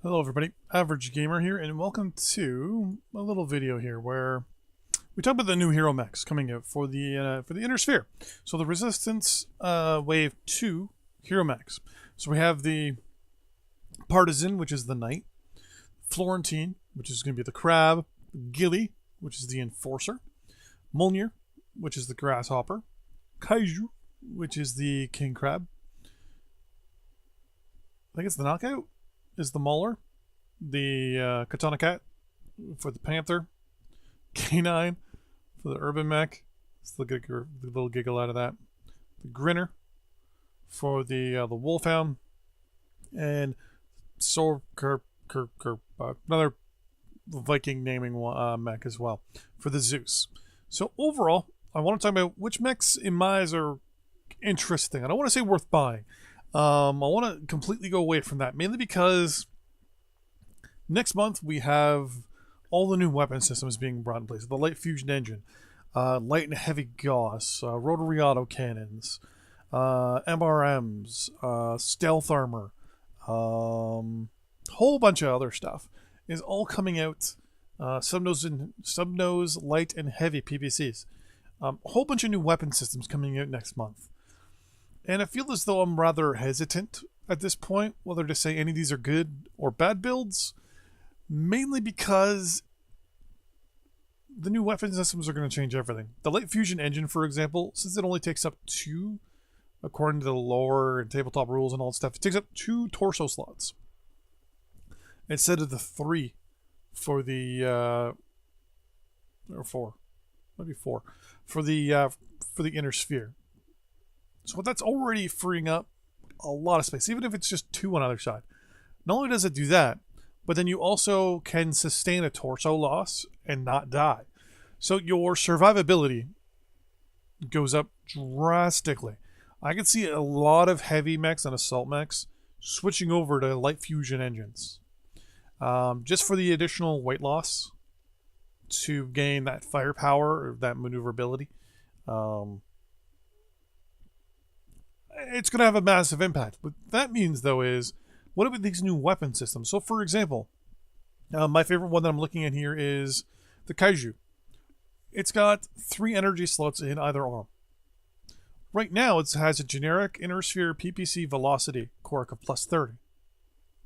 Hello everybody, Average Gamer here, and welcome to a little video here where we talk about the new hero mechs coming out for the Inner Sphere. So the Resistance Wave 2 hero mechs. So we have the Partisan, which is the Knight, Florentine, which is going to be the Crab, Ghillie, which is the Enforcer, Mounier, which is the Grasshopper, Kaiju, which is the King Crab. I think it's the Knockout. Is the Mauler, the Katana Cat for the Panther, Canine for the Urban Mech. Let's look at the little giggle out of that. The Grinner for the Wolfhound, and another Viking naming mech as well for the Zeus. So overall, I want to talk about which mechs in my eyes are interesting. I don't want to say worth buying. I want to completely go away from that, mainly because next month we have all the new weapon systems being brought in place. The light fusion engine, light and heavy Gauss, rotary auto cannons, MRMs, stealth armor, whole bunch of other stuff is all coming out. Subnose, light and heavy PPCs. A whole bunch of new weapon systems coming out next month. And I feel as though I'm rather hesitant at this point whether to say any of these are good or bad builds, mainly because the new weapon systems are going to change everything. The light fusion engine, for example, since it only takes up 2, according to the lore and tabletop rules and all that stuff, it takes up 2 torso slots instead of the 3 for the or 4, maybe 4 for the Inner Sphere. So that's already freeing up a lot of space, even if it's just 2 on either side. Not only does it do that, but then you also can sustain a torso loss and not die. So your survivability goes up drastically. I can see a lot of heavy mechs and assault mechs switching over to light fusion engines. Just for the additional weight loss to gain that firepower or that maneuverability. It's going to have a massive impact. What that means, though, is what about these new weapon systems? So, for example, my favorite one that I'm looking at here is the Kaiju. It's got 3 energy slots in either arm. Right now, it has a generic Inner Sphere PPC velocity quirk of plus 30.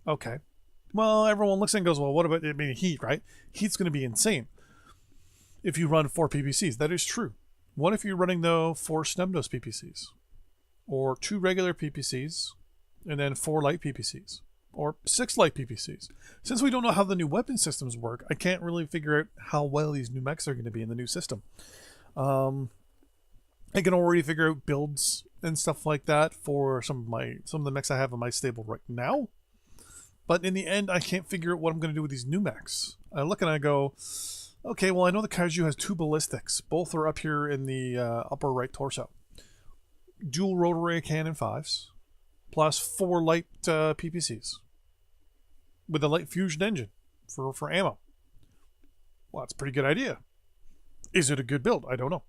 Okay. Well, everyone looks and goes, well, what about heat, right? Heat's going to be insane if you run 4 PPCs. That is true. What if you're running, though, 4 Snubnose PPCs? Or 2 regular PPCs, and then 4 light PPCs, or 6 light PPCs. Since we don't know how the new weapon systems work, I can't really figure out how well these new mechs are going to be in the new system. I can already figure out builds and stuff like that for some of the mechs I have in my stable right now. But in the end, I can't figure out what I'm going to do with these new mechs. I look and I go, okay, well, I know the Kaiju has 2 ballistics. Both are up here in the upper right torso. Dual rotary cannon 5s, plus 4 light PPCs with a light fusion engine for ammo. Well, that's a pretty good idea. Is it a good build? I don't know.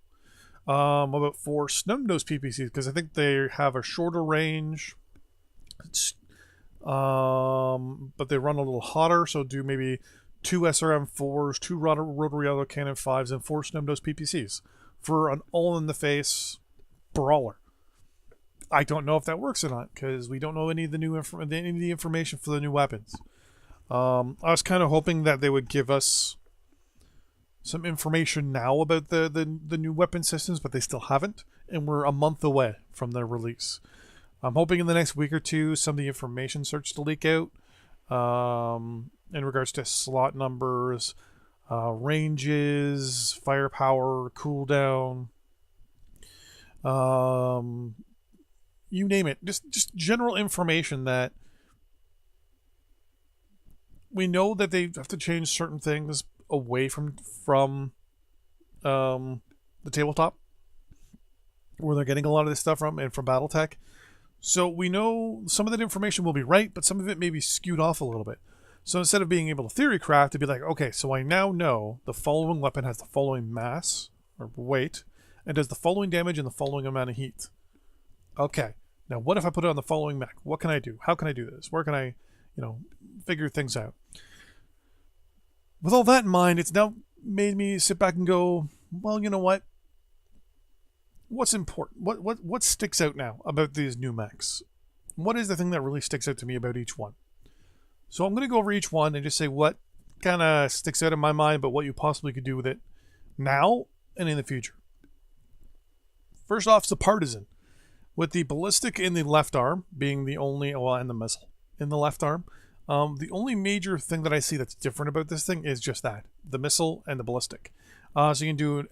About 4 Snubnose PPCs, because I think they have a shorter range, but they run a little hotter, so do maybe 2 SRM 4s, 2 rotary auto cannon 5s, and 4 Snubnose PPCs for an all-in-the-face brawler. I don't know if that works or not, because we don't know any of the information for the new weapons. I was kind of hoping that they would give us some information now about the new weapon systems, but they still haven't, and we're a month away from their release. I'm hoping in the next week or two some of the information starts to leak out in regards to slot numbers, ranges, firepower, cooldown, you name it, just general information that we know that they have to change certain things away from the tabletop, where they're getting a lot of this stuff from, and from BattleTech. So we know some of that information will be right, but some of it may be skewed off a little bit. So instead of being able to theory craft, to be like, okay, so I now know the following weapon has the following mass or weight, and does the following damage and the following amount of heat. Okay, now what if I put it on the following mech? What can I do? How can I do this? Where can I, figure things out. With all that in mind, it's now made me sit back and go, well, you know what? What's important? What sticks out now about these new mechs? What is the thing that really sticks out to me about each one? So I'm going to go over each one and just say what kind of sticks out in my mind, but what you possibly could do with it now and in the future. First off is the partisan, with the ballistic in the left arm being the only, and the missile in the left arm. The only major thing that I see that's different about this thing is just that, the missile and the ballistic. So you can do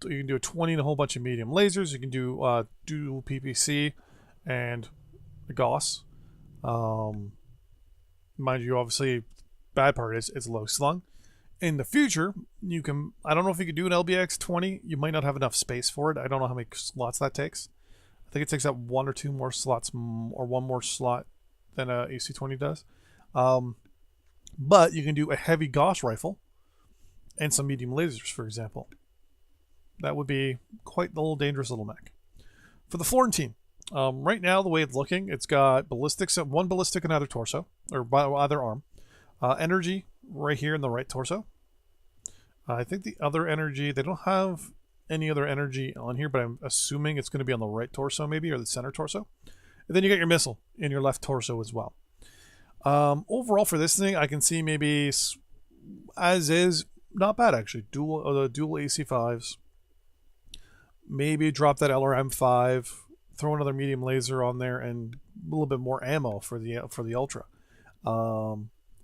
you can do a 20 and a whole bunch of medium lasers. You can do dual PPC and a Gauss. Mind you, obviously, bad part is it's low slung. In the future, you can, I don't know if you could do an LBX 20. You might not have enough space for it. I don't know how many slots that takes. I think it takes up one or two more slots, or one more slot than a AC-20 does. But you can do a heavy Gauss rifle and some medium lasers, for example. That would be quite the little dangerous little mech. For the Florentine, right now, the way it's looking, it's got ballistics, one ballistic in either torso, or either arm. Energy right here in the right torso. I think the other energy, they don't have any other energy on here, but I'm assuming it's going to be on the right torso maybe, or the center torso. And then you got your missile in your left torso as well. Overall for this thing, I can see maybe as is, not bad actually. Dual AC5s. Maybe drop that LRM5, throw another medium laser on there, and a little bit more ammo for the Ultra. I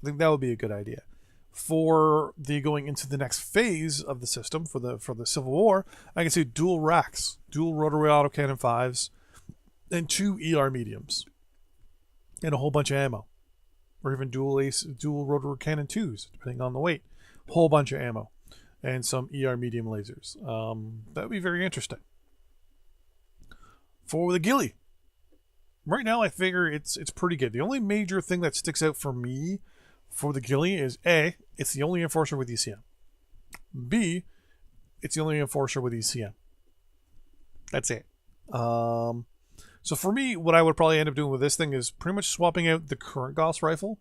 think that would be a good idea. For the going into the next phase of the system for the Civil War, I can see dual racks, dual rotary autocannon 5s, and 2 ER mediums, and a whole bunch of ammo, or even dual rotary cannon 2s, depending on the weight. Whole bunch of ammo, and some ER medium lasers. That would be very interesting. For the Ghillie, right now I figure it's pretty good. The only major thing that sticks out for me for the Ghillie is A, it's the only enforcer with ECM. B, it's the only enforcer with ECM. That's it. So for me, what I would probably end up doing with this thing is pretty much swapping out the current Gauss rifle,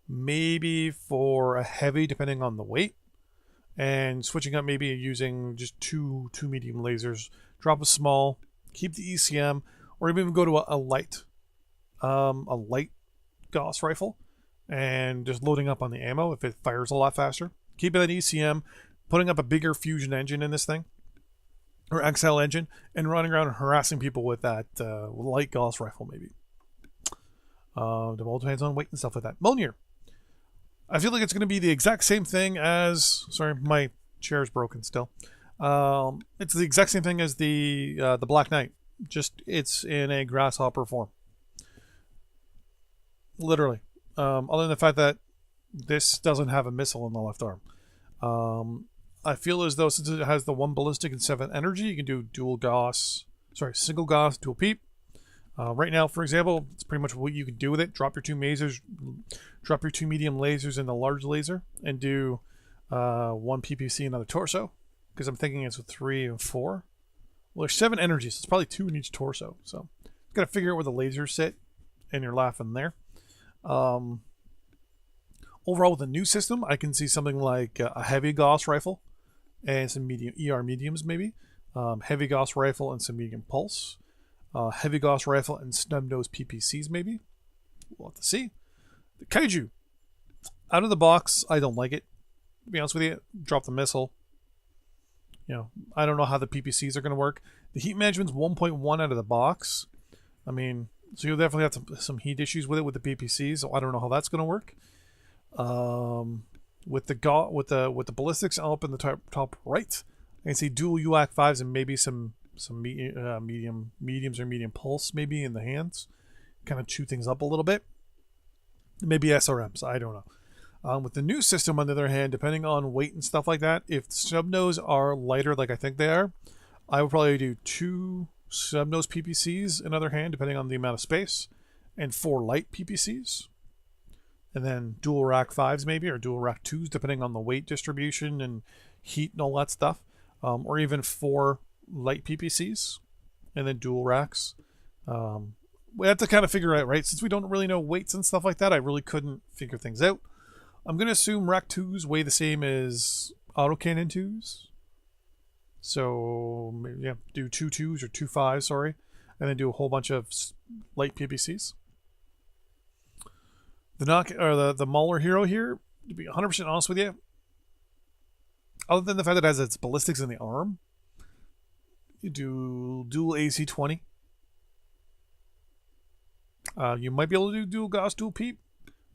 maybe for a heavy, depending on the weight, and switching up, maybe using just two medium lasers, drop a small, keep the ECM, or even go to a light Gauss rifle, and just loading up on the ammo if it fires a lot faster. Keeping that ECM, putting up a bigger fusion engine in this thing, or XL engine, and running around and harassing people with that light Gauss rifle, maybe. It all depends on weight and stuff like that. Mounier. I feel like it's going to be the exact same thing as... Sorry, my chair is broken still. It's the exact same thing as the Black Knight. Just it's in a grasshopper form. Literally. Other than the fact that this doesn't have a missile in the left arm. I feel as though since it has the 1 ballistic and 7 energy, you can do single Gauss, dual PEEP. Right now, for example, it's pretty much what you can do with it. Drop your 2 lasers, drop your 2 medium lasers in the large laser, and do 1 PPC another torso. Because I'm thinking it's with 3 and 4. Well, there's 7 energies, so it's probably 2 in each torso. So, you've got to figure out where the lasers sit, and you're laughing there. Overall, with the new system, I can see something like a heavy Gauss rifle and some medium ER mediums, maybe. Heavy Gauss rifle and some medium pulse. Heavy Gauss rifle and snub-nosed PPCs, maybe. We'll have to see. The Kaiju. Out of the box, I don't like it. To be honest with you, drop the missile. I don't know how the PPCs are going to work. The heat management's 1.1 out of the box. I mean, so you'll definitely have some heat issues with it with the PPCs. So I don't know how that's going to work. With the ballistics up in the top right, I can see dual UAC 5s and maybe some mediums or medium pulse maybe in the hands. Kind of chew things up a little bit. Maybe SRMs. I don't know. With the new system, on the other hand, depending on weight and stuff like that, if snub-nose are lighter like I think they are, I would probably do 2 snub-nose PPCs in other hand, depending on the amount of space, and 4 light PPCs. And then dual rack 5s maybe, or dual rack 2s, depending on the weight distribution and heat and all that stuff. Or even 4 light PPCs, and then dual racks. we have to kind of figure out, right? Since we don't really know weights and stuff like that, I really couldn't figure things out. I'm going to assume Rack 2s weigh the same as autocannon 2s. So, yeah, do 2 2s or 2 5s, sorry. And then do a whole bunch of light PPCs. The Mauler hero here, to be 100% honest with you, other than the fact that it has its ballistics in the arm, you do dual AC 20. You might be able to do dual Gauss, dual Peep.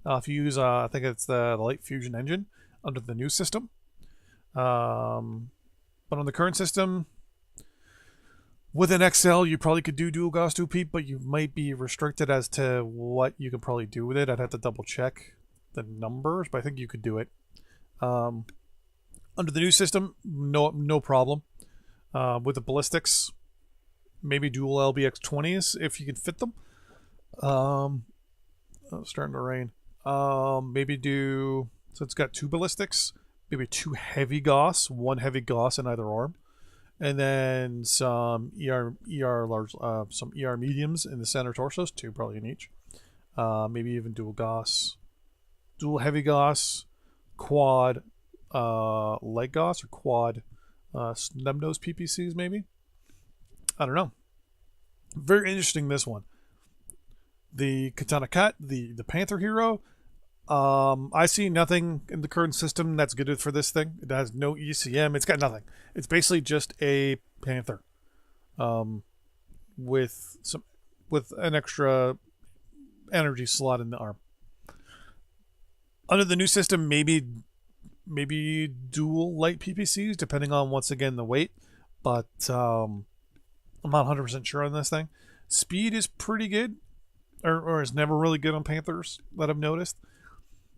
If you use, I think it's the light fusion engine under the new system. But on the current system, with an XL, you probably could do dual Gauss, dual Peep, but you might be restricted as to what you can probably do with it. I'd have to double check the numbers, but I think you could do it. Under the new system, no problem. With the ballistics, maybe dual LBX 20s if you can fit them. Oh, it's starting to rain. Maybe do, so it's got 2 ballistics, maybe 2 heavy Gauss, 1 heavy Gauss in either arm, and then some some ER mediums in the center torsos, 2 probably in each. Maybe even dual Gauss, dual heavy Gauss, quad leg Gauss, or quad snub nose PPCs maybe. I don't know. Very interesting, this one. The Katana Cat, the Panther hero. I see nothing in the current system that's good for this thing. It has no ECM. It's got nothing. It's basically just a Panther, with an extra energy slot in the arm. Under the new system, maybe dual light PPCs, depending on, once again, the weight. But I'm not 100% sure on this thing. Speed is pretty good, or is never really good on Panthers that I've noticed.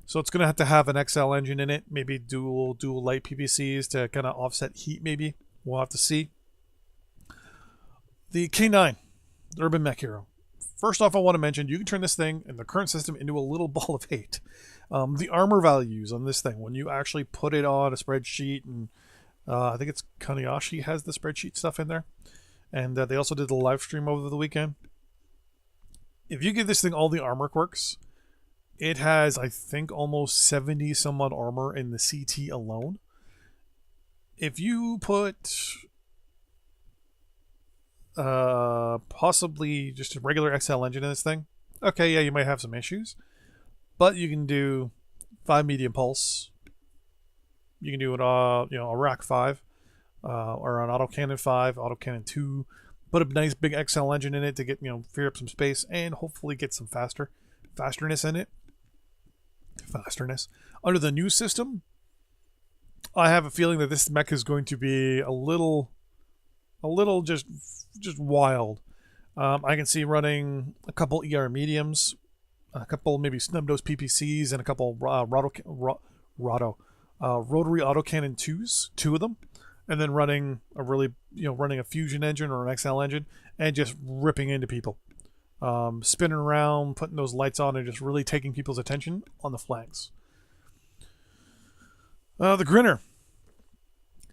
So it's going to have an XL engine in it, maybe dual light PPCs to kind of offset heat maybe. We'll have to see. The K9, the Urban Mech Hero. First off, I want to mention, you can turn this thing in the current system into a little ball of hate. The armor values on this thing, when you actually put it on a spreadsheet, and I think it's Kanayashi has the spreadsheet stuff in there, and they also did the live stream over the weekend. If you give this thing all the armor quirks, it has, I think, almost 70 some odd armor in the CT alone. If you put possibly just a regular XL engine in this thing, okay, yeah, you might have some issues, but you can do 5 medium pulse. You can do it, a rack 5, or an autocannon 5, autocannon 2. Put a nice big XL engine in it to get, free up some space and hopefully get some fasterness in it. Fasterness. Under the new system, I have a feeling that this mech is going to be a little just wild. I can see running a couple ER mediums, a couple maybe snub nose PPCs, and a couple rotary autocannon 2s, 2 of them, and then running a fusion engine or an XL engine and just ripping into people. Spinning around, putting those lights on, and just really taking people's attention on the flanks. The Grinner.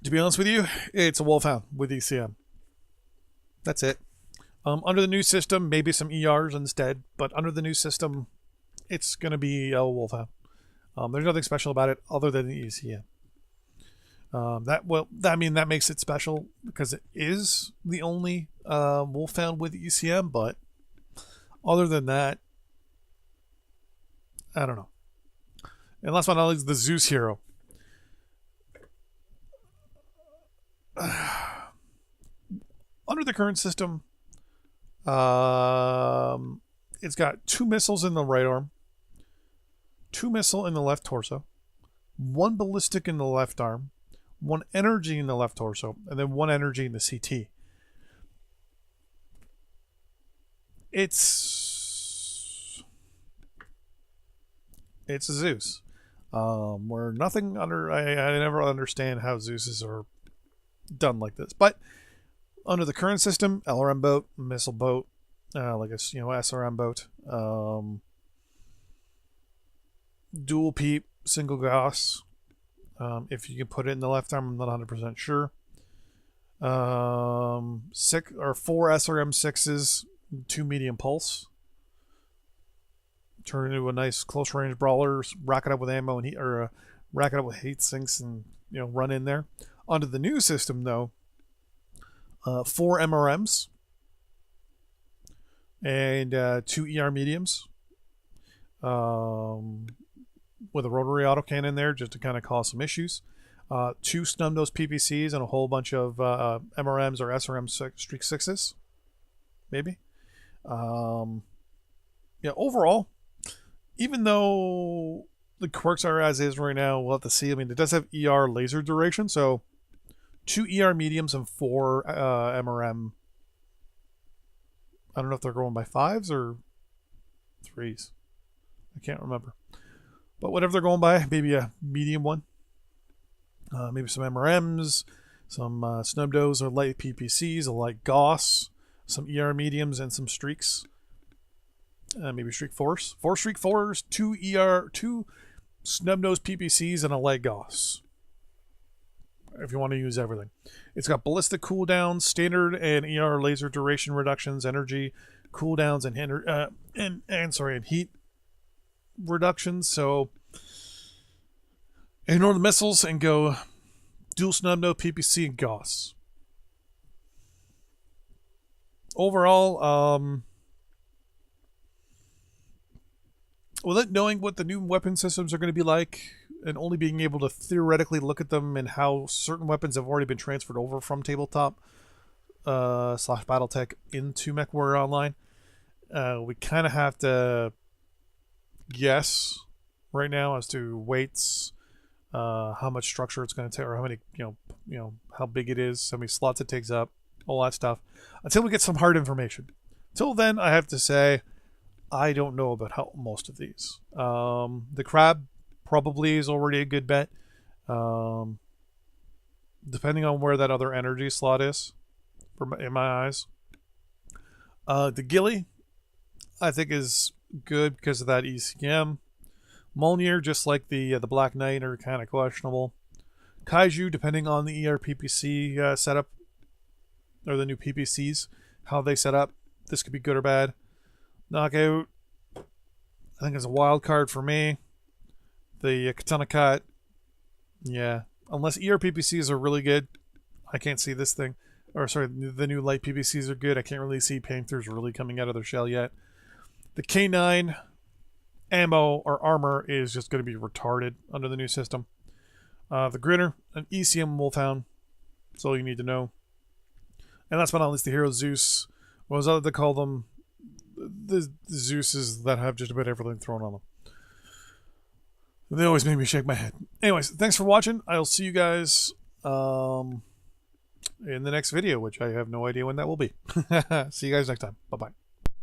To be honest with you, it's a Wolfhound with ECM. That's it. Under the new system, maybe some ERs instead, but under the new system, it's going to be a Wolfhound. There's nothing special about it other than the ECM. That makes it special because it is the only Wolfhound with ECM, but other than that, I don't know. And last but not least, the Zeus hero. Under the current system, it's got 2 missiles in the right arm, 2 missile in the left torso, 1 ballistic in the left arm, 1 energy in the left torso, and then 1 energy in the CT. It's a Zeus. Where nothing I never understand how Zeuses are done like this. But under the current system, LRM boat, missile boat, SRM boat, dual peep, single Gauss. If you can put it in the left arm, I'm not 100% sure. 4 SRM 6s, 2 medium pulse turn into a nice close range brawler, rack it up with ammo and heat, or rack it up with heat sinks, and run in there. Onto the new system though, 4 MRMs and 2 ER mediums, with a rotary autocannon there just to kind of cause some issues. 2 snub-nose PPCs and a whole bunch of MRMs or SRM Streak 6s, maybe. Yeah, overall, even though the quirks are as is right now, we'll have to see. I mean, it does have ER laser duration, so 2 ER mediums and 4 MRM. I don't know if they're going by 5s or 3s. I can't remember. But whatever they're going by, maybe a medium one. Maybe some MRMs, some snub-nose or light PPCs, a light Gauss, some ER mediums, and some streaks. Maybe Streak 4s. 4 Streak 4s, 2 snub-nose PPCs, and a light Gauss. If you want to use everything. It's got ballistic cooldowns, standard and ER laser duration reductions, energy cooldowns, and heat reductions. So ignore the missiles and go dual snub-nose PPC and Gauss. Overall, without knowing what the new weapon systems are going to be like, and only being able to theoretically look at them and how certain weapons have already been transferred over from tabletop / Battletech into Mechwarrior Online, we kind of have to guess right now as to weights, how much structure it's going to take, or how many, how big it is, how many slots it takes up, all that stuff, until we get some hard information. Till then, I have to say, I don't know about how most of these. The crab probably is already a good bet, depending on where that other energy slot is, in my eyes. The Ghillie, I think, is good because of that ECM. Mounier, just like the Black Knight, are kind of questionable. Kaiju, depending on the ERPPC setup, or the new PPCs, how they set up, this could be good or bad. Knockout, I think, is a wild card for me. The Katana cut, yeah, unless ERPPCs are really good, I can't see this thing. Or sorry, the new light PPCs are good. I can't really see Panthers really coming out of their shell yet. The K9 ammo or armor is just going to be retarded under the new system. The Grinner, an ECM Wolfhound. That's all you need to know. And last but not least, the hero Zeus. What was that they call them? The Zeuses that have just about everything thrown on them. They always make me shake my head. Anyways, thanks for watching. I'll see you guys in the next video, which I have no idea when that will be. See you guys next time. Bye-bye.